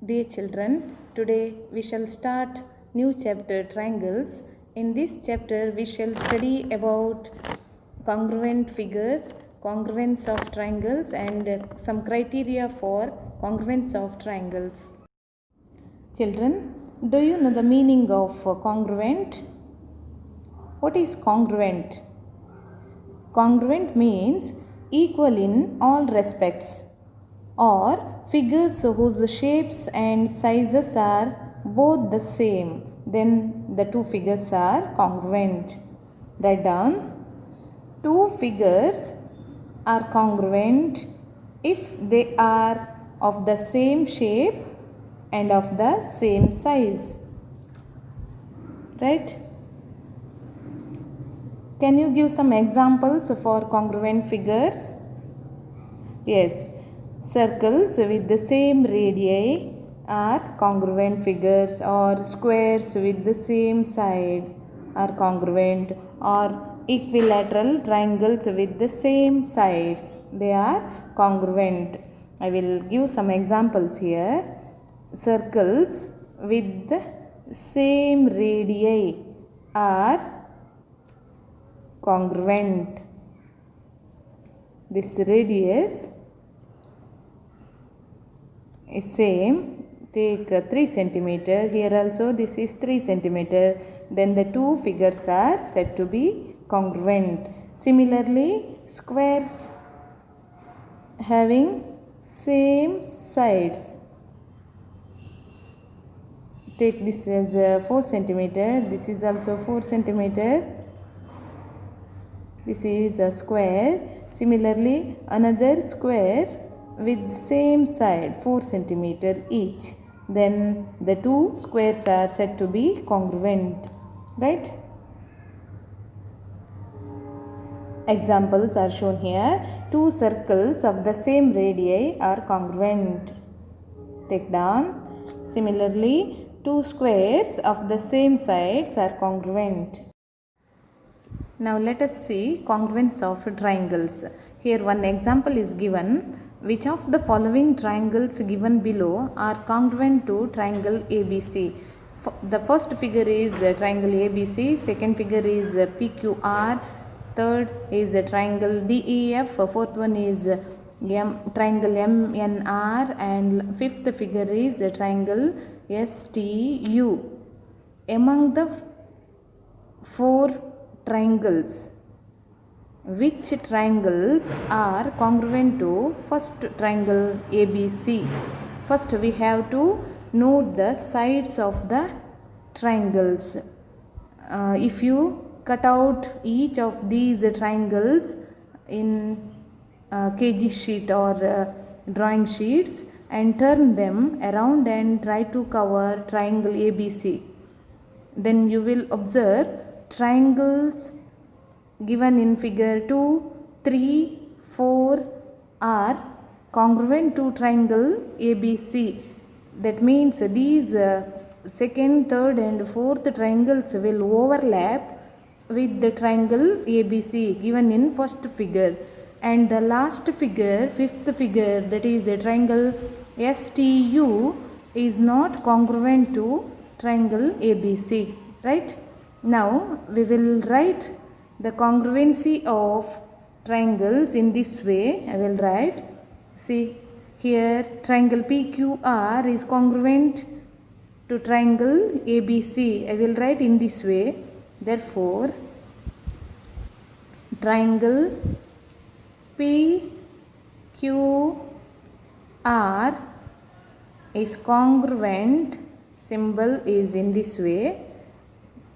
Dear children, today we shall start new chapter triangles. In this chapter we shall study about congruent figures, congruence of triangles and some criteria for congruence of triangles. Children, do you know the meaning of congruent? What is congruent? Congruent means equal in all respects, or figures whose shapes and sizes are both the same, then the two figures are congruent. Write down. Two figures are congruent if they are of the same shape and of the same size. Right? Can you give some examples for congruent figures? Yes. Circles with the same radii are congruent figures, or squares with the same side are congruent, or equilateral triangles with the same sides, they are congruent. I will give some examples here. Circles with the same radii are congruent. This radius is same. Take 3 centimeter. Here also this is 3 centimeter. Then the two figures are said to be congruent. Similarly, squares having same sides. Take this as 4 centimeter. This is also 4 centimeter. This is a square. Similarly, another square with same side 4 centimeter each, then the two squares are said to be congruent. Right? Examples are shown here. Two circles of the same radii are congruent. Take down. Similarly, two squares of the same sides are congruent. Now let us see congruence of triangles. Here one example is given. Which of the following triangles given below are congruent to triangle ABC? The first figure is triangle ABC, second figure is PQR, third is triangle DEF, fourth one is triangle MNR, and fifth figure is triangle STU. Among the four triangles, which triangles are congruent to first triangle ABC? First we have to note the sides of the triangles. If you cut out each of these triangles in KG sheet or drawing sheets and turn them around and try to cover triangle ABC, then you will observe triangles given in figure 2, 3, 4 are congruent to triangle ABC. That means these second, third and fourth triangles will overlap with the triangle ABC given in first figure, and the last figure, fifth figure, that is a triangle STU, is not congruent to triangle ABC. Right? Now we will write the congruency of triangles in this way. I will write. See here, triangle PQR is congruent to triangle ABC. I will write in this way. Therefore, triangle PQR is congruent. Symbol is in this way.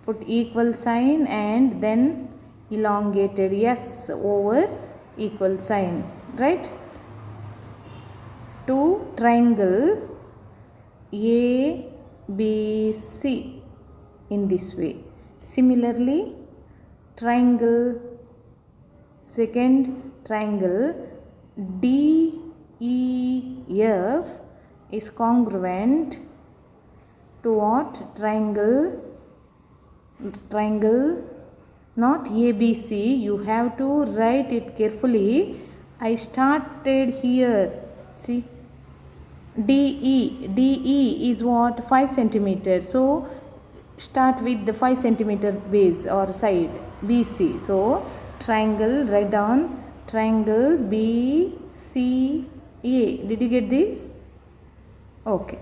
Put equal sign and then elongated S over equal sign. Right? To triangle ABC in this way. Similarly, second triangle DEF is congruent to what? Triangle not ABC. You have to write it carefully. I started here. See, DE is what? 5 centimeter. So start with the 5 centimeter base or side BC. So triangle, write down triangle BCA. Did you get this? Okay.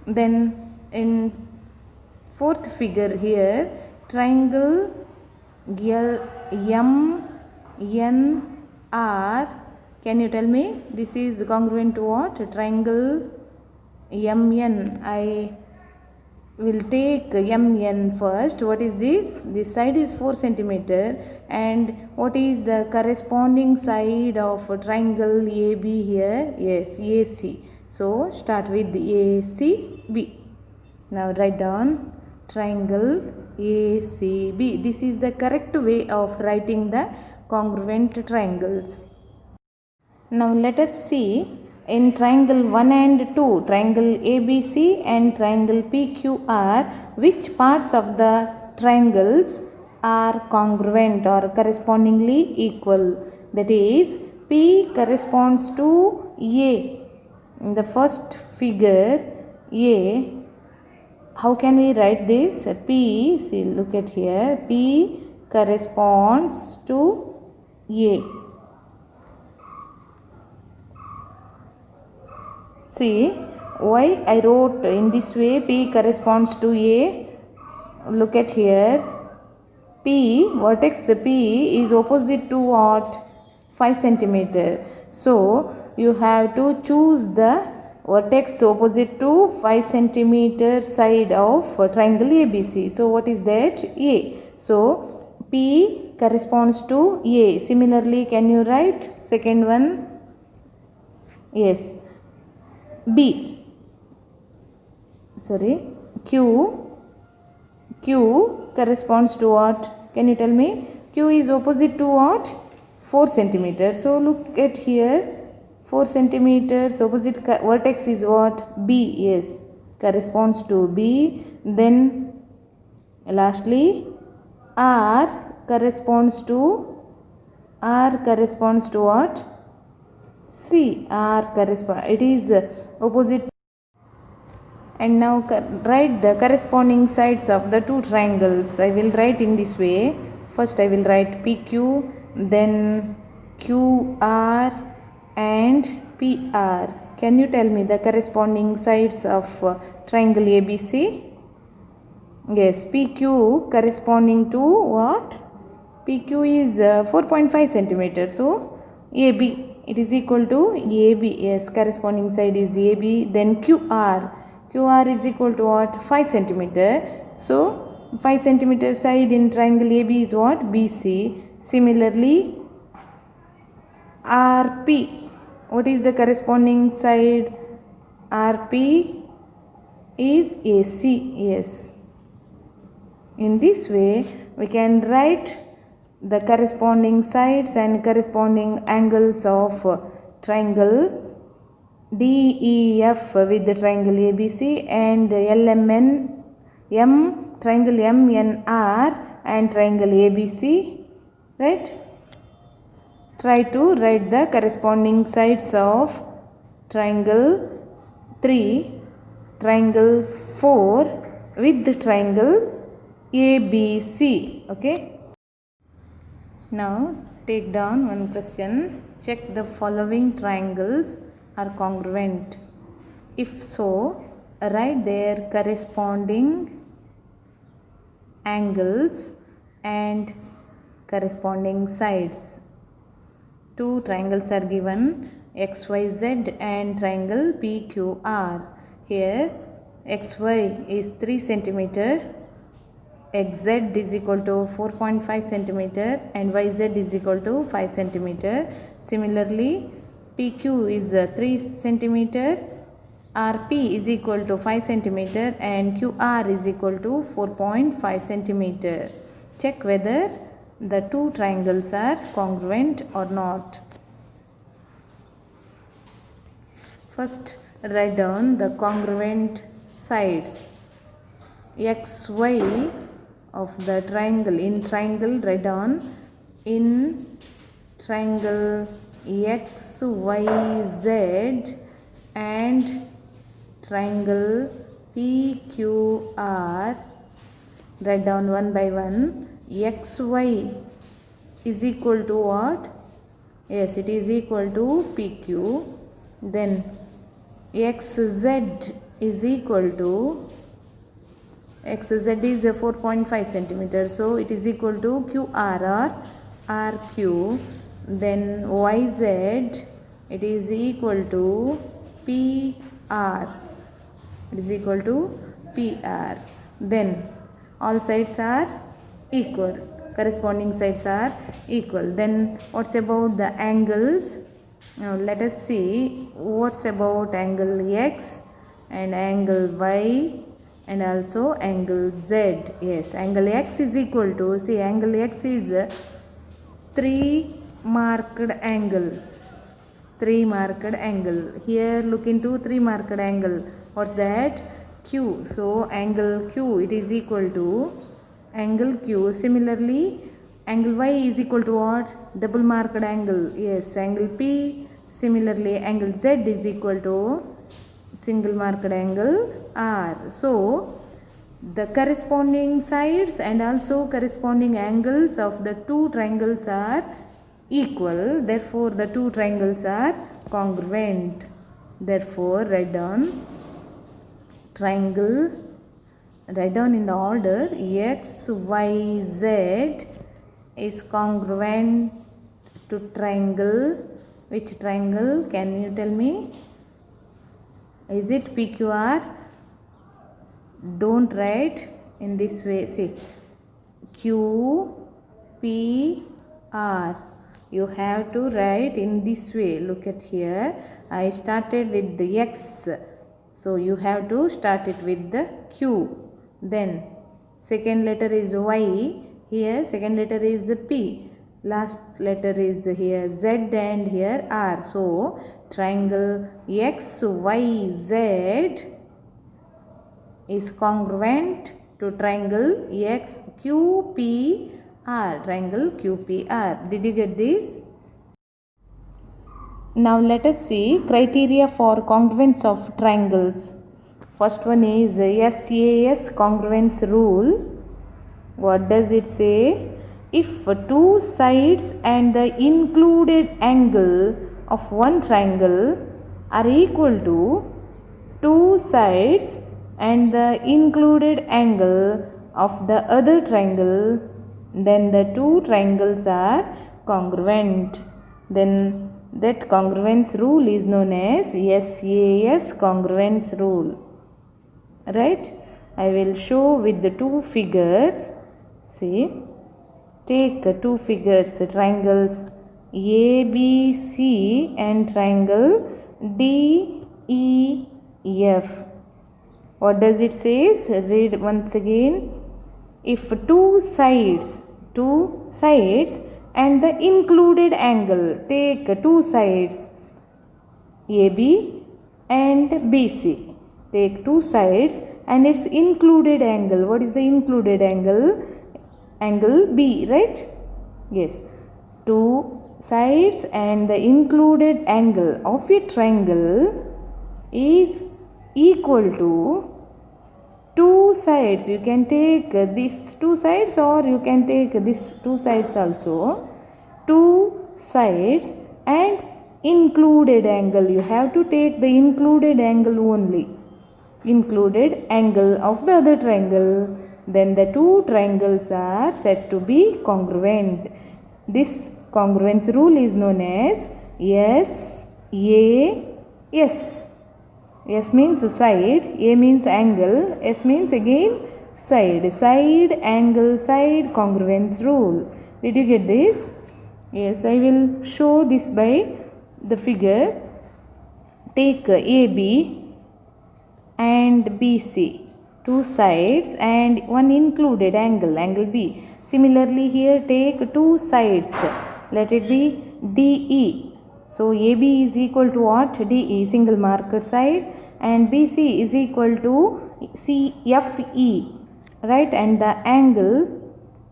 Then in fourth figure here, triangle MNR. Can you tell me this is congruent to what? Triangle MN. I will take MN first. What is this? This side is 4 centimeter. And what is the corresponding side of triangle AB here? Yes, AC. So start with ACB. Now write down triangle ACB. This is the correct way of writing the congruent triangles. Now let us see in triangle 1 and 2, triangle ABC and triangle PQR, which parts of the triangles are congruent or correspondingly equal. That is, P corresponds to A. In the first figure, A, how can we write this? P, see, look at here, P corresponds to A. See, why I wrote in this way, P corresponds to A? Look at here, P, vertex P is opposite to what? 5 centimeter. So, you have to choose the vertex opposite to 5 centimeter side of triangle ABC. So, what is that? A. So, P corresponds to A. Similarly, can you write second one? Yes. B. Sorry. Q corresponds to what? Can you tell me? Q is opposite to what? 4 centimeters. So, look at here. 4 centimeters opposite vertex is what? B. Yes, corresponds to B. Then lastly R corresponds to what? C. R corresponds, it is opposite. And now write the corresponding sides of the two triangles. I will write in this way. First I will write PQ, then QR and PR. Can you tell me the corresponding sides of triangle ABC? Yes, PQ corresponding to what? PQ is 4.5 centimeter. So AB, it is equal to AB. Yes, corresponding side is AB. Then QR is equal to what? 5 centimeter. So 5 centimeter side in triangle AB is what? BC. Similarly, RP, what is the corresponding side? RP is AC. Yes. In this way, we can write the corresponding sides and corresponding angles of triangle DEF with the triangle ABC and triangle MNR and triangle ABC. Right? Try to write the corresponding sides of triangle 3, triangle 4 with the triangle ABC. Okay. Now take down one question. Check the following triangles are congruent. If so, write their corresponding angles and corresponding sides. Two triangles are given, XYZ and triangle PQR. Here XY is 3 centimeter, XZ is equal to 4.5 centimeter and YZ is equal to 5 centimeter. Similarly, PQ is 3 centimeter, RP is equal to 5 centimeter and QR is equal to 4.5 centimeter. Check whether the two triangles are congruent or not. First, write down the congruent sides. XY of the triangle. In triangle, write down in triangle XYZ and triangle PQR, write down one by one. XY is equal to what? Yes, it is equal to PQ. Then XZ is equal to, XZ is 4.5 centimeter, so it is equal to QR or RQ. Then YZ, it is equal to PR, it is equal to PR. Then all sides are equal, corresponding sides are equal. Then what's about the angles? Now let us see what's about angle X and angle Y and also angle Z. Yes, angle X is equal to, see, angle X is a 3 marked angle. 3 marked angle. Here look into 3 marked angle. What's that? Q. So angle Q, it is equal to angle Q. Similarly, angle Y is equal to what? Double marked angle. Yes, angle P. Similarly, angle Z is equal to single marked angle R. So the corresponding sides and also corresponding angles of the two triangles are equal. Therefore, the two triangles are congruent. Therefore, write down triangle, write down in the order X, Y, Z is congruent to triangle. Which triangle? Can you tell me? Is it PQR? Don't write in this way. See, Q, P, R. You have to write in this way. Look at here. I started with the X. So you have to start it with the Q. Then second letter is Y. Here second letter is P. Last letter is here Z and here R. So triangle XYZ is congruent to triangle XQPR. Triangle QPR. Did you get this? Now let us see criteria for congruence of triangles. First one is SAS congruence rule. What does it say? If two sides and the included angle of one triangle are equal to two sides and the included angle of the other triangle, then the two triangles are congruent. Then that congruence rule is known as SAS congruence rule. Right? I will show with the two figures. See, take two figures, triangles ABC and triangle DEF. What does it say? Read once again. If two sides and the included angle, take two sides AB and BC. Take two sides and its included angle. What is the included angle? Angle B, right? Yes. Two sides and the included angle of a triangle is equal to two sides. You can take these two sides or you can take these two sides also. Two sides and included angle. You have to take the included angle only. Included angle of the other triangle. Then the two triangles are said to be congruent. This congruence rule is known as SAS. S means side, A means angle, S means again side. Side, angle, side, congruence rule. Did you get this? Yes, I will show this by the figure. Take AB and BC. Two sides and one included angle, angle B. Similarly, here take two sides. Let it be DE. So AB is equal to what? DE, single marked side, and BC is equal to CFE, right? And the angle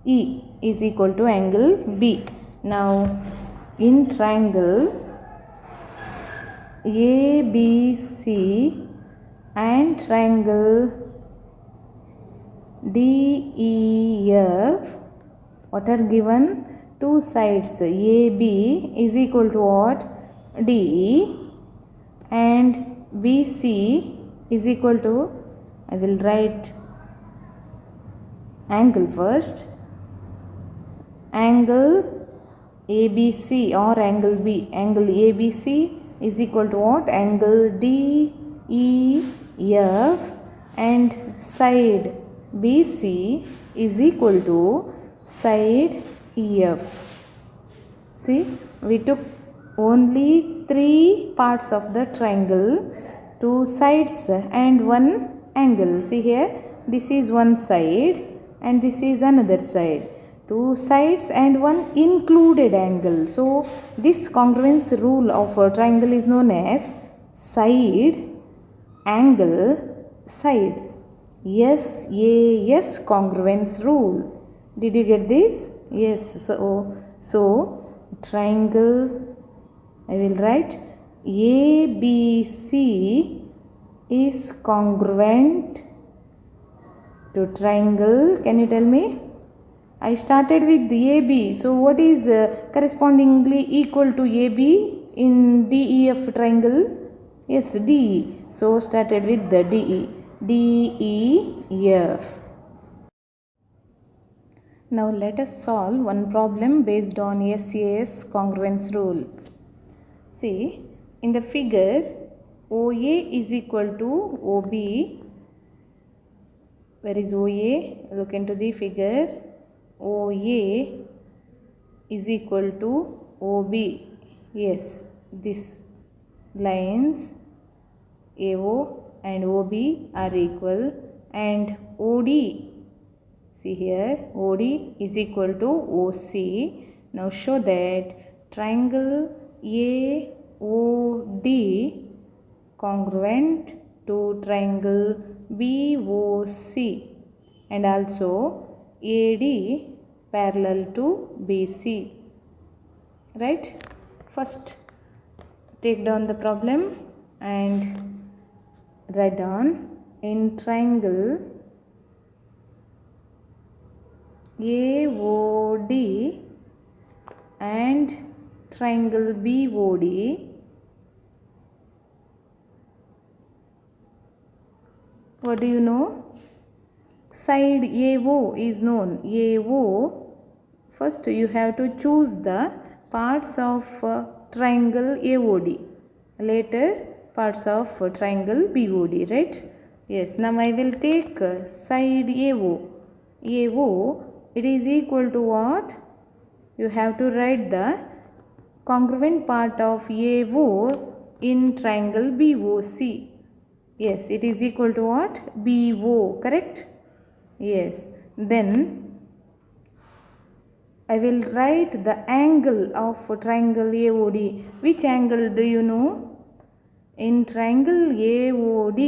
E is equal to angle B. Now, in triangle ABC and triangle DEF, what are given? Two sides AB is equal to what? DE, and BC is equal to, I will write angle first, angle ABC or angle B. Angle ABC is equal to what? Angle DEF, and side BC is equal to side EF. See, we took only 3 parts of the triangle, 2 sides and 1 angle. See here, this is one side and this is another side. 2 sides and 1 included angle. So this congruence rule of a triangle is known as side, angle, side. SAS congruence rule. Did you get this? Yes. So triangle, I will write ABC is congruent to triangle. Can you tell me? I started with AB. So what is correspondingly equal to AB in DEF triangle? Yes, DE. So started with the DE. DEF. Now let us solve one problem based on SAS congruence rule. See, in the figure, OA is equal to OB. Where is OA? Look into the figure. OA is equal to OB. Yes, these lines AO and OB are equal, and OD, see here, OD is equal to OC. Now show that triangle AOD congruent to triangle BOC, and also AD parallel to BC. Right? First take down the problem and write down, in triangle AOD and triangle BOD, what do you know? Side AO is known. AO, first you have to choose the parts of triangle AOD, later parts of triangle BOD, right? Yes, now I will take side AO. AO, it is equal to what? You have to write the congruent part of AO in triangle BOC. Yes, it is equal to what? BO, correct? Yes, then I will write the angle of triangle AOD. Which angle do you know? In triangle AOD,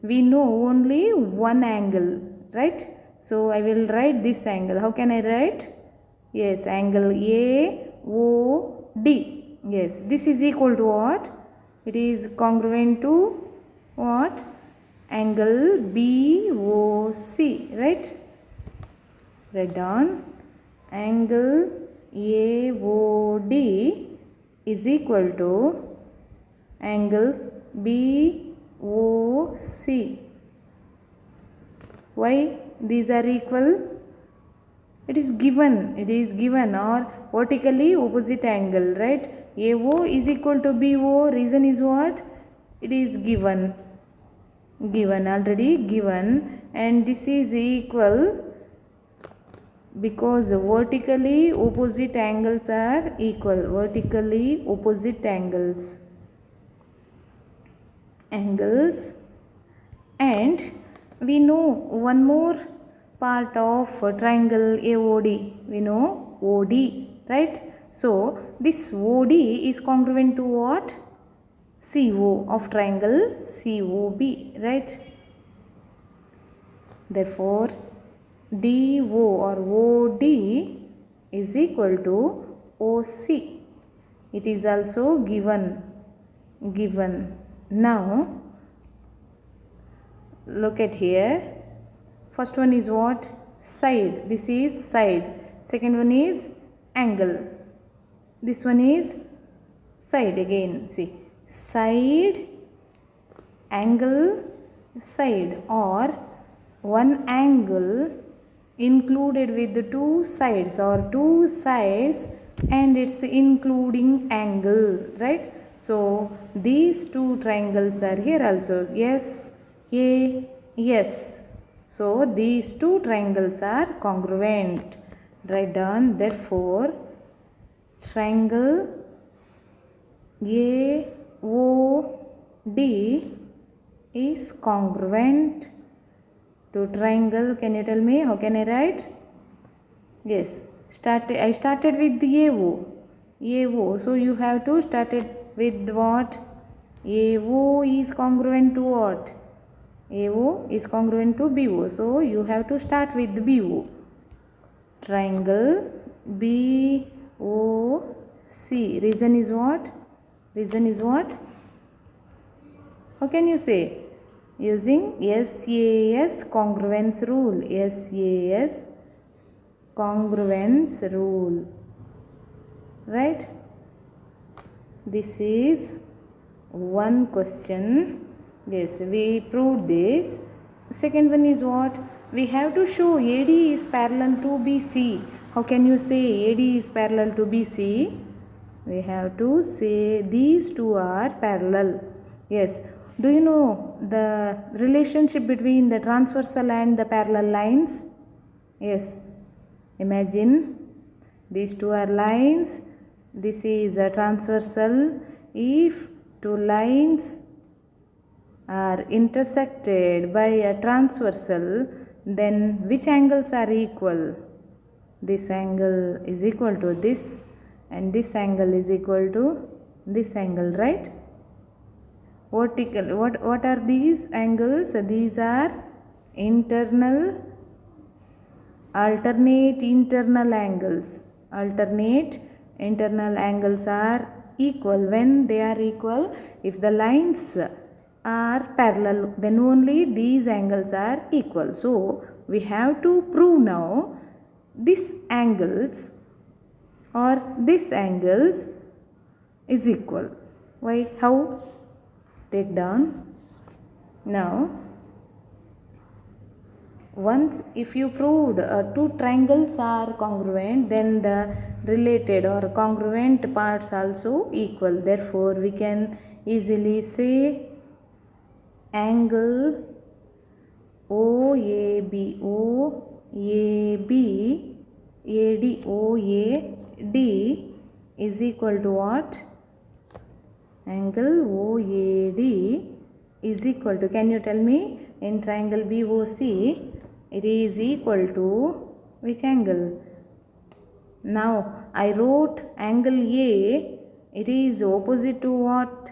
we know only one angle, right? So I will write this angle. How can I write? Yes, angle AOD. Yes, this is equal to what? It is congruent to what? Angle BOC, right? Write down, angle AOD is equal to angle BOC. Why these are equal? It is given, or vertically opposite angle, right? AO is equal to BO. Reason is what? It is given, already given, and this is equal because vertically opposite angles are equal. Vertically opposite angles, and we know one more part of triangle AOD. We know OD, right? So this OD is congruent to what? CO of triangle COB, right? Therefore DO or OD is equal to OC. It is also given. Now look at here. First one is what? Side. This is side. Second one is angle. This one is side again. See, side, angle, side, or one angle included with the two sides, or two sides and it's including angle, right? So these two triangles are here also. Yes, A, yes. So these two triangles are congruent. Write down, therefore triangle AOD is congruent to triangle. Can you tell me how can I write? Yes, I started with the AO. So you have to start it with what? AO is congruent to what? AO is congruent to BO. So you have to start with the BO. Triangle BOC. Reason is what? Reason is what? How can you say? Using SAS congruence rule. SAS congruence rule. Right? This is one question. Yes, we proved this. Second one is what? We have to show AD is parallel to BC. How can you say AD is parallel to BC? We have to say these two are parallel. Yes. Do you know the relationship between the transversal and the parallel lines? Yes. Imagine these two are lines. This is a transversal. If two lines are intersected by a transversal, then which angles are equal? This angle is equal to this, and this angle is equal to this angle, right? Vertical. What are these angles? These are alternate internal angles. Alternate internal angles are equal. When they are equal, if the lines are parallel, then only these angles are equal. So we have to prove now this angles or this angles is equal. Why? How? Take down. Now once if you proved two triangles are congruent, then the related or congruent parts also equal. Therefore we can easily say angle OAB AD is equal to what? Angle OAD is equal to, can you tell me, in triangle BOC it is equal to which angle? Now I wrote angle A, it is opposite to what?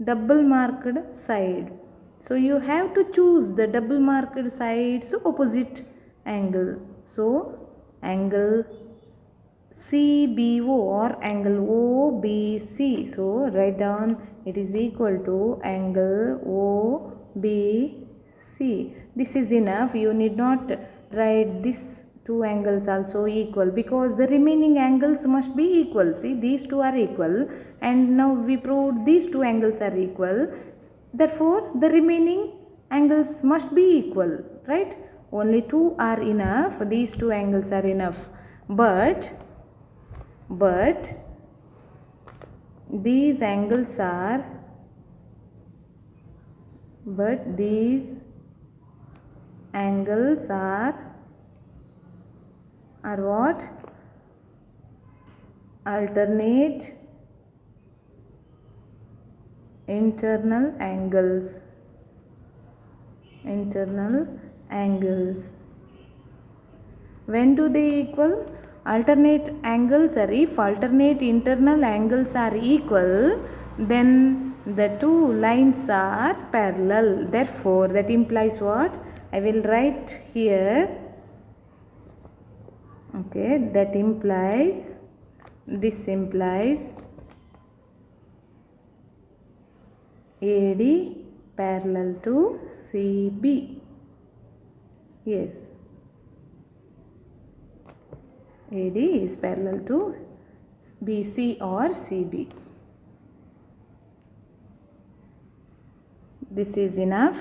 Double marked side. So you have to choose the double marked side's opposite angle. So angle CBO or angle OBC. So write down, it is equal to angle OBC. This is enough. You need not write this two angles also equal, because the remaining angles must be equal. See, these two are equal, and now we proved these two angles are equal. Therefore the remaining angles must be equal, right? Only two are enough. These two angles are enough. But these angles are what? Alternate internal angles. When do they equal? Alternate angles are, if alternate internal angles are equal, then the two lines are parallel. Therefore that implies what? I will write here. Okay, that implies, this implies AD parallel to CB. Yes. AD is parallel to BC or CB. This is enough.